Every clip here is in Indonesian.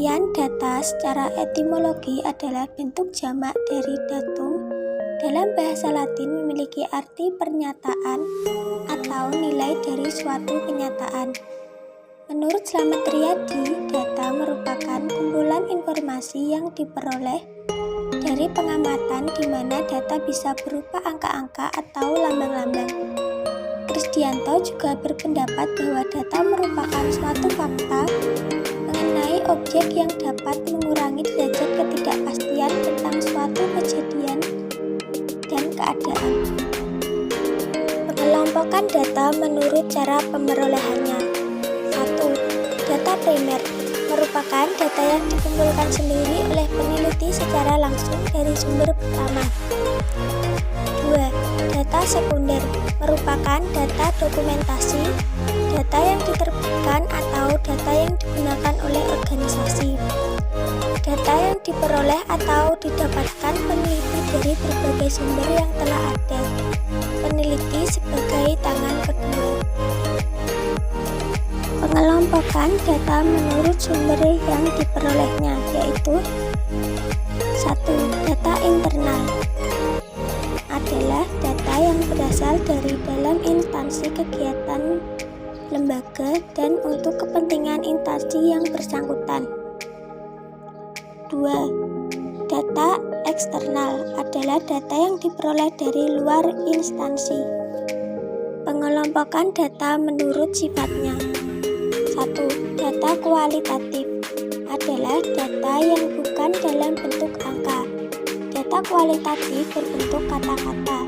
Pengertian data secara etimologi adalah bentuk jamak dari datum. Dalam bahasa Latin memiliki arti pernyataan atau nilai dari suatu kenyataan. Menurut Slamet Riyadi, data merupakan kumpulan informasi yang diperoleh dari pengamatan di mana data bisa berupa angka-angka atau lambang-lambang. Krisdianto juga berpendapat bahwa data merupakan suatu fakta mengenai objek yang dapat mengurangi derajat ketidakpastian tentang suatu kejadian dan keadaan. Pengelompokan data menurut cara pemerolehannya. 1. Data primer merupakan data yang dikumpulkan sendiri oleh peneliti secara langsung dari sumber pertama. 2. Data sekunder merupakan data dokumentasi, data yang diterbitkan atau data yang digunakan oleh organisasi. Data yang diperoleh atau didapatkan peneliti dari berbagai sumber yang telah ada. Peneliti sebagai tangan kedua. Pengelompokan data menurut sumber yang diperolehnya, yaitu 1. Data internal adalah data yang berasal dari dalam instansi kegiatan lembaga dan untuk kepentingan instansi yang bersangkutan. 2. Data eksternal adalah data yang diperoleh dari luar instansi. Pengelompokan data menurut sifatnya. 1. Data kualitatif adalah data yang bukan dalam bentuk angka. Data kualitatif berbentuk kata-kata.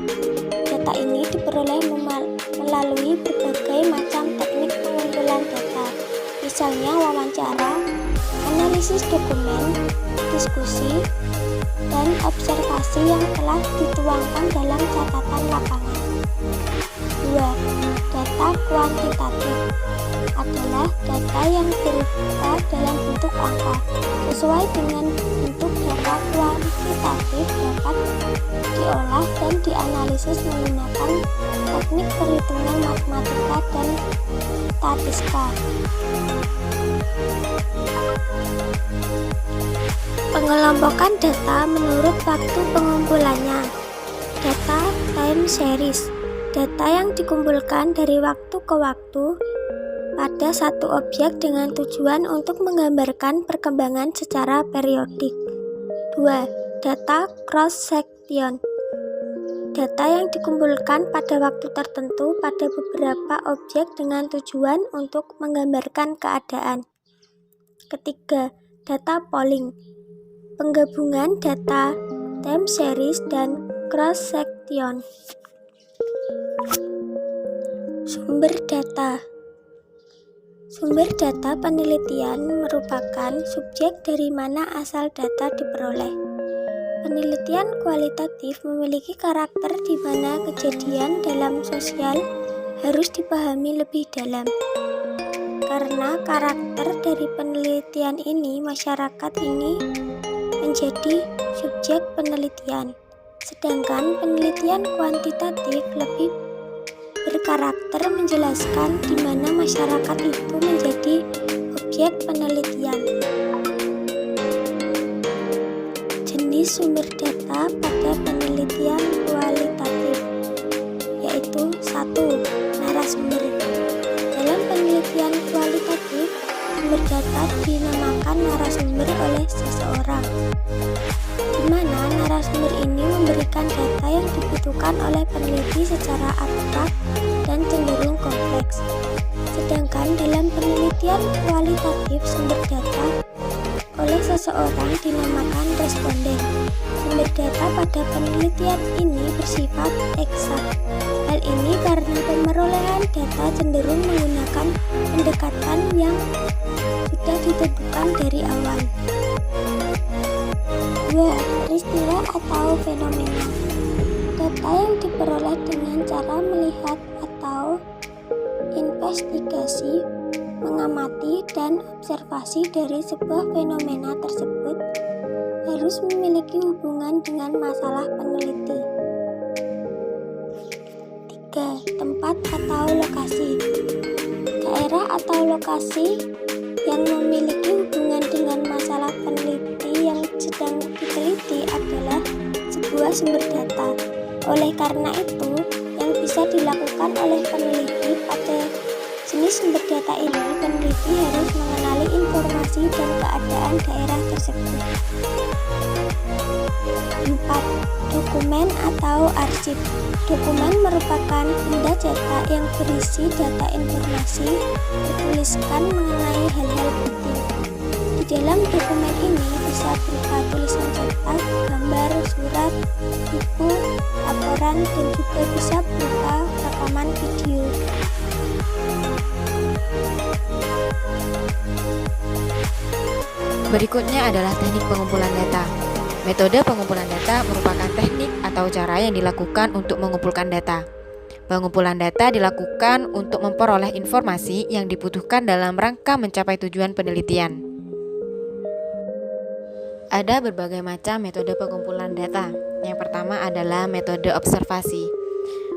Data ini diperoleh melalui berbagai macam teknik pengumpulan data, misalnya wawancara, analisis dokumen, diskusi, dan observasi yang telah dituangkan dalam catatan lapangan. 2. Data kuantitatif adalah data yang berupa dalam bentuk angka. Sesuai dengan bentuk data kuantitatif dapat diolah dan dianalisis menggunakan teknik perhitungan matematika dan statistika. Pengelompokan data menurut waktu pengumpulannya. Data time series, data yang dikumpulkan dari waktu ke waktu pada satu objek dengan tujuan untuk menggambarkan perkembangan secara periodik. 2. Data cross-section, data yang dikumpulkan pada waktu tertentu pada beberapa objek dengan tujuan untuk menggambarkan keadaan. Ketiga, data polling, penggabungan data time series dan cross-section. Sumber data. Sumber data penelitian merupakan subjek dari mana asal data diperoleh. Penelitian kualitatif memiliki karakter di mana kejadian dalam sosial harus dipahami lebih dalam. Karena karakter dari penelitian ini, masyarakat ini menjadi subjek penelitian. Sedangkan penelitian kuantitatif lebih berkarakter menjelaskan di mana masyarakat itu menjadi objek penelitian. Jenis sumber data pada penelitian kualitatif, yaitu 1. Narasumber. Dalam penelitian kualitatif, sumber data dinamakan narasumber oleh seseorang, di mana narasumber ini memberikan data yang dibutuhkan oleh peneliti secara abstrak dan cenderung kompleks. Sedangkan dalam penelitian kualitatif, sumber data oleh seseorang dinamakan responden. Sumber data pada penelitian ini bersifat eksak. Hal ini karena pemerolehan data cenderung menggunakan pendekatan yang sudah ditentukan dari awal. 2. Peristiwa atau fenomena. Data yang diperoleh dengan cara melihat atau investigasi, mengamati, dan observasi dari sebuah fenomena tersebut harus memiliki hubungan dengan masalah peneliti. 3. Tempat atau lokasi. Daerah atau lokasi yang memiliki hubungan dengan masalah sumber data. Oleh karena itu, yang bisa dilakukan oleh peneliti pada jenis sumber data ini, peneliti harus mengenali informasi dan keadaan daerah tersebut. 4. Dokumen atau arsip. Dokumen merupakan benda cetak yang berisi data informasi dituliskan mengenai hal-hal penting. Di dalam dokumen ini bisa berupa tulisan cetak, gambar, surat, buku, laporan, dan juga bisa berupa rekaman video. Berikutnya adalah teknik pengumpulan data. Metode pengumpulan data merupakan teknik atau cara yang dilakukan untuk mengumpulkan data. Pengumpulan data dilakukan untuk memperoleh informasi yang dibutuhkan dalam rangka mencapai tujuan penelitian. Ada berbagai macam metode pengumpulan data. Yang pertama adalah metode observasi.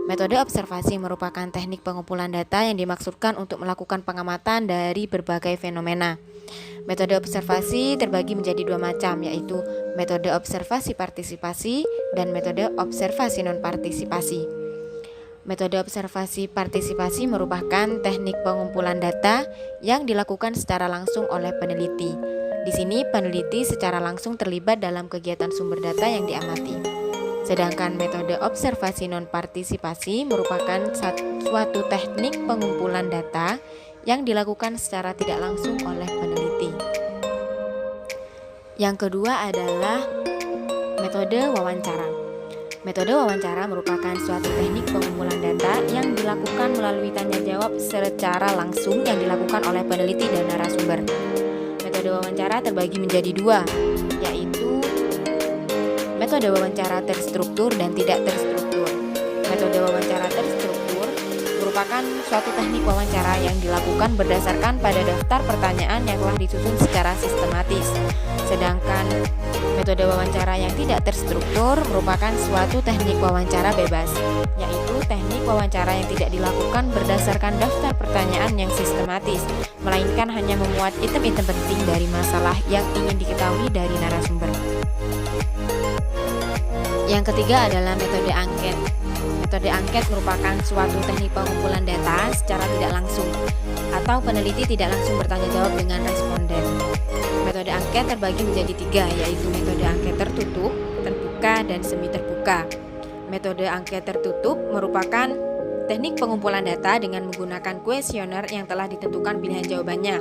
Metode observasi merupakan teknik pengumpulan data yang dimaksudkan untuk melakukan pengamatan dari berbagai fenomena. Metode observasi terbagi menjadi dua macam, yaitu metode observasi partisipasi dan metode observasi non-partisipasi. Metode observasi partisipasi merupakan teknik pengumpulan data yang dilakukan secara langsung oleh peneliti. Di sini peneliti secara langsung terlibat dalam kegiatan sumber data yang diamati. Sedangkan metode observasi non-partisipasi merupakan suatu teknik pengumpulan data yang dilakukan secara tidak langsung oleh peneliti. Yang kedua adalah metode wawancara. Metode wawancara merupakan suatu teknik pengumpulan data yang dilakukan melalui tanya jawab secara langsung yang dilakukan oleh peneliti dan narasumber. Metode wawancara terbagi menjadi dua, yaitu metode wawancara terstruktur dan tidak terstruktur. Metode wawancara terstruktur merupakan suatu teknik wawancara yang dilakukan berdasarkan pada daftar pertanyaan yang telah disusun secara sistematis. Sedangkan metode wawancara yang tidak terstruktur merupakan suatu teknik wawancara bebas, yaitu teknik wawancara yang tidak dilakukan berdasarkan daftar pertanyaan yang sistematis, melainkan hanya memuat item-item penting dari masalah yang ingin diketahui dari narasumber. Yang ketiga adalah metode angket. Metode angket merupakan suatu teknik pengumpulan data secara tidak langsung, atau peneliti tidak langsung bertanya jawab dengan responden. Metode angket terbagi menjadi tiga, yaitu metode angket tertutup, terbuka, dan semi terbuka. Metode angket tertutup merupakan teknik pengumpulan data dengan menggunakan kuesioner yang telah ditentukan pilihan jawabannya.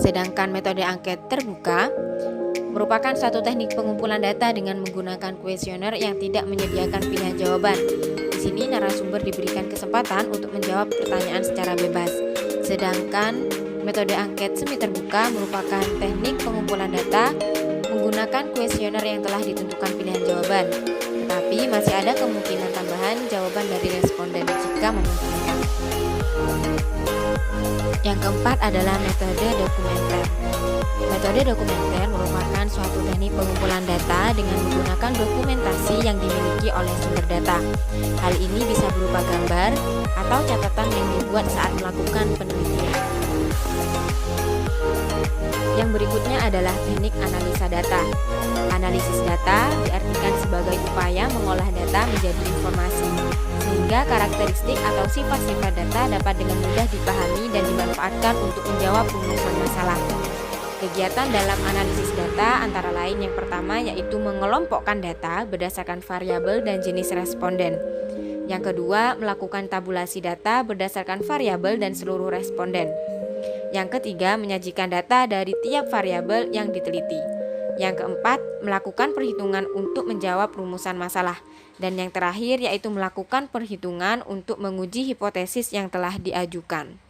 Sedangkan metode angket terbuka merupakan suatu teknik pengumpulan data dengan menggunakan kuesioner yang tidak menyediakan pilihan jawaban. Di sini narasumber diberikan kesempatan untuk menjawab pertanyaan secara bebas. Sedangkan metode angket semi terbuka merupakan teknik pengumpulan data menggunakan kuesioner yang telah ditentukan pilihan jawaban, tetapi masih ada kemungkinan tambahan jawaban dari responden jika memungkinkan. Yang keempat adalah metode dokumenter. Metode dokumenter merupakan suatu teknik pengumpulan data dengan menggunakan dokumentasi yang dimiliki oleh sumber data. Hal ini bisa berupa gambar atau catatan yang dibuat saat melakukan penelitian. Yang berikutnya adalah teknik analisa data. Analisis data diartikan sebagai upaya mengolah data menjadi informasi, sehingga karakteristik atau sifat-sifat data dapat dengan mudah dipahami dan dimanfaatkan untuk menjawab rumusan masalah. Kegiatan dalam analisis data antara lain yang pertama yaitu mengelompokkan data berdasarkan variabel dan jenis responden. Yang kedua, melakukan tabulasi data berdasarkan variabel dan seluruh responden. Yang ketiga, menyajikan data dari tiap variabel yang diteliti. Yang keempat, melakukan perhitungan untuk menjawab rumusan masalah. Dan yang terakhir yaitu melakukan perhitungan untuk menguji hipotesis yang telah diajukan.